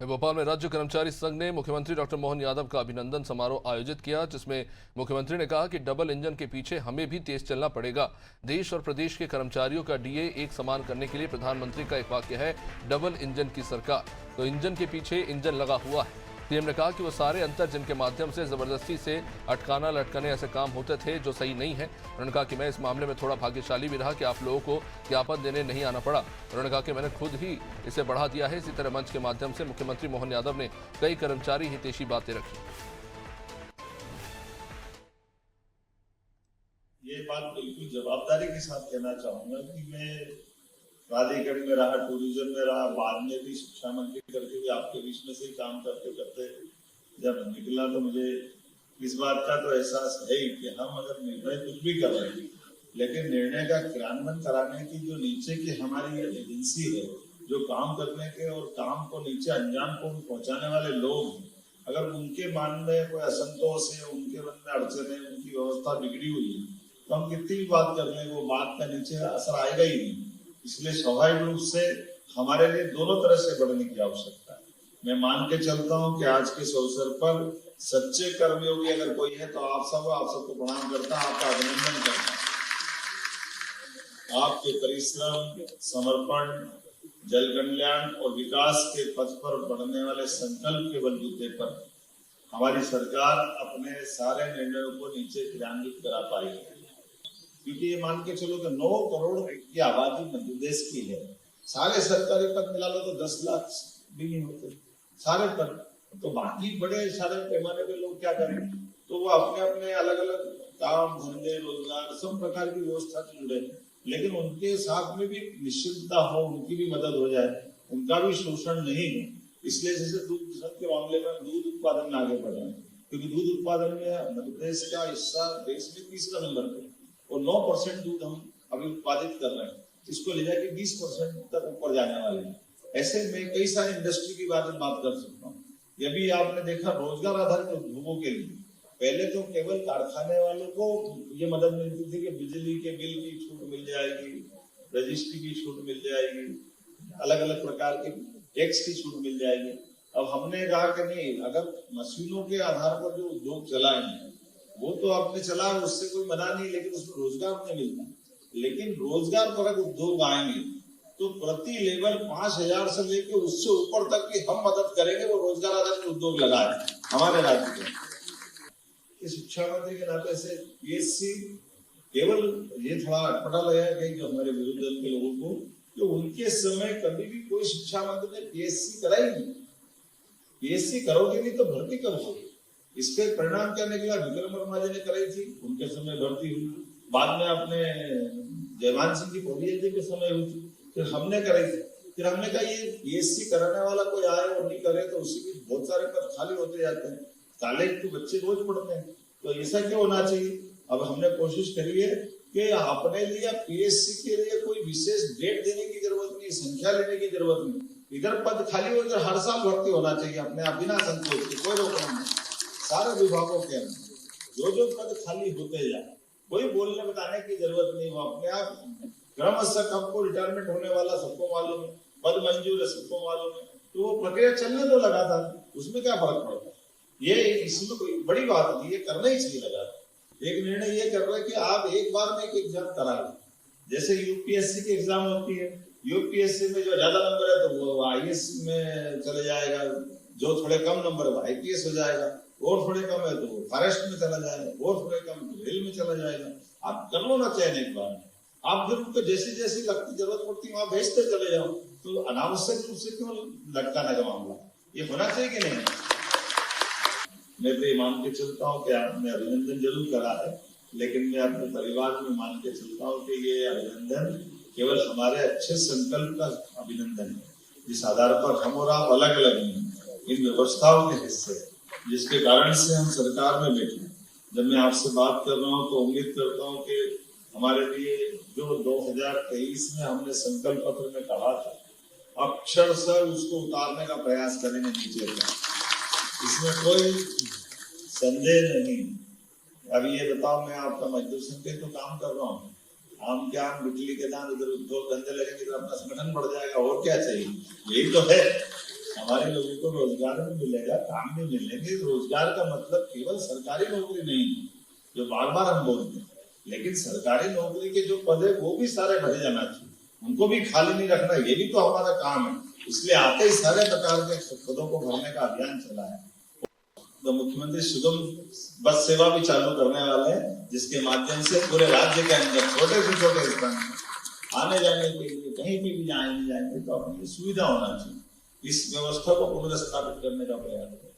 भोपाल में राज्य कर्मचारी संघ ने मुख्यमंत्री डॉक्टर मोहन यादव का अभिनंदन समारोह आयोजित किया, जिसमें मुख्यमंत्री ने कहा कि डबल इंजन के पीछे हमें भी तेज चलना पड़ेगा। देश और प्रदेश के कर्मचारियों का डीए एक समान करने के लिए प्रधानमंत्री का एक वाक्य है, डबल इंजन की सरकार। तो इंजन के पीछे इंजन लगा हुआ है। सीएम ने कहा कि वो सारे अंतर जिनके माध्यम से जबरदस्ती से अटकाना लटकाने ऐसे काम होते थे जो सही नहीं है। उन्होंने कहा कि मैं इस मामले में थोड़ा भाग्यशाली भी रहा कि आप लोगों को ज्ञापन देने नहीं आना पड़ा। उन्होंने कहा कि मैंने खुद ही इसे बढ़ा दिया है। इसी तरह मंच के माध्यम से मुख्यमंत्री मोहन यादव ने कई कर्मचारी हितैषी बातें रखी। ये बात बिल्कुल जवाबदारी के साथ कहना चाहूंगा कि मैं प्राधिकरण में रहा, टूरिज्म में रहा, बाद में भी शिक्षा मंत्री करके भी आपके बीच में से ही काम करते करते जब निकला तो मुझे इस बात का तो एहसास है ही कि हम अगर निर्णय कुछ भी कर रहे हैं, लेकिन निर्णय का क्रियान्वयन कराने की जो नीचे की हमारी एजेंसी है, जो काम करने के और काम को नीचे अंजाम को पहुंचाने वाले लोग हैं, अगर उनके मन में कोई असंतोष है, उनके मन में अड़चन है, उनकी व्यवस्था बिगड़ी हुई है, तो हम कितनी भी बात कर लें वो बात का नीचे असर आएगा ही नहीं। इसलिए स्वाभाविक रूप से हमारे लिए दोनों तरह से बढ़ने की आवश्यकता है। मैं मान के चलता हूं कि आज के इस अवसर पर सच्चे कर्मयोगी अगर कोई है तो आप सबको प्रणाम करता, आपका अभिनंदन करता। आपके परिश्रम, समर्पण, जल कल्याण और विकास के पथ पर बढ़ने वाले संकल्प के बलबूते पर हमारी सरकार अपने सारे निर्णयों को नीचे क्रियान्वित करा पाई है। क्योंकि ये मान के चलो कि 9 करोड़ की आबादी मध्य प्रदेश की है, सारे सरकारी पद मिला लो तो 10 लाख भी नहीं होते सारे पद, तो बाकी बड़े सारे पैमाने पे लोग क्या करें, तो वो अपने अपने अलग अलग काम धंधे रोजगार सब प्रकार की व्यवस्था से जुड़े, लेकिन उनके साथ में भी निश्चितता हो, उनकी भी मदद हो जाए, उनका भी शोषण नहीं हो। इसलिए जैसे दूध के मामले में दूध उत्पादन में आगे बढ़ रहे हैं, क्योंकि दूध उत्पादन में मध्य प्रदेश का हिस्सा देश में 3रा नंबर पे और 9% दूध हम अभी उत्पादित कर रहे हैं, इसको ले जाके 20% तक ऊपर जाने वाले हैं। ऐसे में कई सारी इंडस्ट्री की बात कर सकता हूँ। ये भी आपने देखा रोजगार आधारित उद्योगों के लिए पहले तो केवल कारखाने वालों को ये मदद मिलती थी कि बिजली के बिल की छूट मिल जाएगी, रजिस्ट्री की छूट मिल जाएगी, अलग अलग प्रकार के टैक्स की छूट मिल जाएगी। अब हमने कहा कि नहीं, अगर मशीनों के आधार पर जो उद्योग चलाएंगे वो तो आपने चला, उससे कोई मना नहीं, लेकिन उसमें रोजगार नहीं मिलता। लेकिन रोजगार परक उद्योग आएंगे तो प्रति लेबर 5,000 से लेकर उससे ऊपर तक की हम मदद करेंगे, वो रोजगार आधारित उद्योग लगाए हमारे राज्य के। शिक्षा मंत्री के नाते से पीएससी केवल ये थोड़ा अटपटा लगा कि हमारे विरोधी दल के लोगों को, तो उनके समय कभी भी कोई शिक्षा मंत्री ने पीएससी कराई नहीं। पीएससी करोगे नहीं तो भर्ती करोगे, इसके परिणाम क्या निकला? विक्रम वर्मा जी ने कराई थी, उनके समय भर्ती हुई, बाद में अपने जयमान सिंह जी पौड़िया जी के समय हुई थी, फिर हमने कराई थी। फिर हमने कहा ये पीएससी कराने वाला कोई आए और नहीं करे तो उसी के बहुत सारे पद खाली होते जाते हैं, कॉलेज के बच्चे रोज पढ़ते हैं, तो ऐसा क्यों होना चाहिए? अब हमने कोशिश करी है कि अपने लिए पीएससी के लिए कोई विशेष डेट देने की जरूरत नहीं, संख्या लेने की जरूरत नहीं, इधर पद खाली हो इधर हर साल भर्ती होना चाहिए अपने आप बिना संकोच के, कोई रोकना नहीं। सारे विभागों के अंदर जो पद खाली होते जाए, कोई बोलने बताने की जरूरत नहीं, वो अपने आप क्रमशः हमको रिटायरमेंट होने वाला सबको मालूम है, पद मंजूर है सबको मालूम है, तो वो प्रक्रिया चलने तो लगातार, उसमें क्या फर्क पड़ता है? ये इसमें कोई बड़ी बात नहीं, ये करना ही चाहिए लगातार। एक निर्णय ये कर रहे हैं कि आप एक बार में एक एग्जाम करा लें, जैसे यूपीएससी की एग्जाम होती है, यूपीएससी में जो ज्यादा नंबर है तो वो आईएएस में चले जाएगा, जो थोड़े कम नंबर है आईपीएस हो जाएगा, और थोड़े कम है तो फॉरेस्ट में चला जाएगा, और थोड़े कम तो रेल में चला जाएगा। आप कर लो ना चयन एक बार, आप फिर उनको जैसी जैसी लगती जरूरत पड़ती वहां भेजते चले जाओ, तो अनावश्यक रूप से क्यों लटकाने का मामला? ये होना चाहिए कि नहीं? मैं तो मान के चलता हूँ कि आपने अभिनंदन जरूर करा है, लेकिन मैं अपने परिवार में मान के चलता हूँ कि ये अभिनंदन केवल हमारे अच्छे संकल्प का अभिनंदन है, जिस आधार पर हम और आप अलग अलग हैं, इन व्यवस्थाओं के हिस्से, जिसके कारण से हम सरकार में बैठे। जब मैं आपसे बात कर रहा हूँ तो उम्मीद करता हूँ कि हमारे लिए जो 2023 में हमने संकल्प पत्र में कहा था, अक्षरशः उसको उतारने का प्रयास करेंगे नीचे का, इसमें कोई संदेह नहीं। अभी ये बताओ, मैं आपका मजदूर संघ के तो काम कर रहा हूँ, आम के आम बिजली के दाम, इधर उद्योग धंधे लगेंगे तो अपना संगठन बढ़ जाएगा, और क्या चाहिए? यही तो है। हमारे लोगों को रोजगार भी मिलेगा, काम भी मिलेंगे। रोजगार का मतलब केवल सरकारी नौकरी नहीं है, जो बार बार हम बोलते हैं, लेकिन सरकारी नौकरी के जो पद है वो भी सारे भरे जाना चाहिए, उनको भी खाली नहीं रखना, ये भी तो हमारा काम है। इसलिए आते ही सारे प्रकार के पदों को भरने का अभियान चला है। तो मुख्यमंत्री सुगम बस सेवा भी चालू करने वाले हैं, जिसके माध्यम से पूरे राज्य के अंदर छोटे से छोटे स्थान आने जाने के लिए कहीं भी जाएंगे तो अपनी सुविधा होना चाहिए। इस व्यवस्था को पुनर्स्थापित करने का प्रयास है।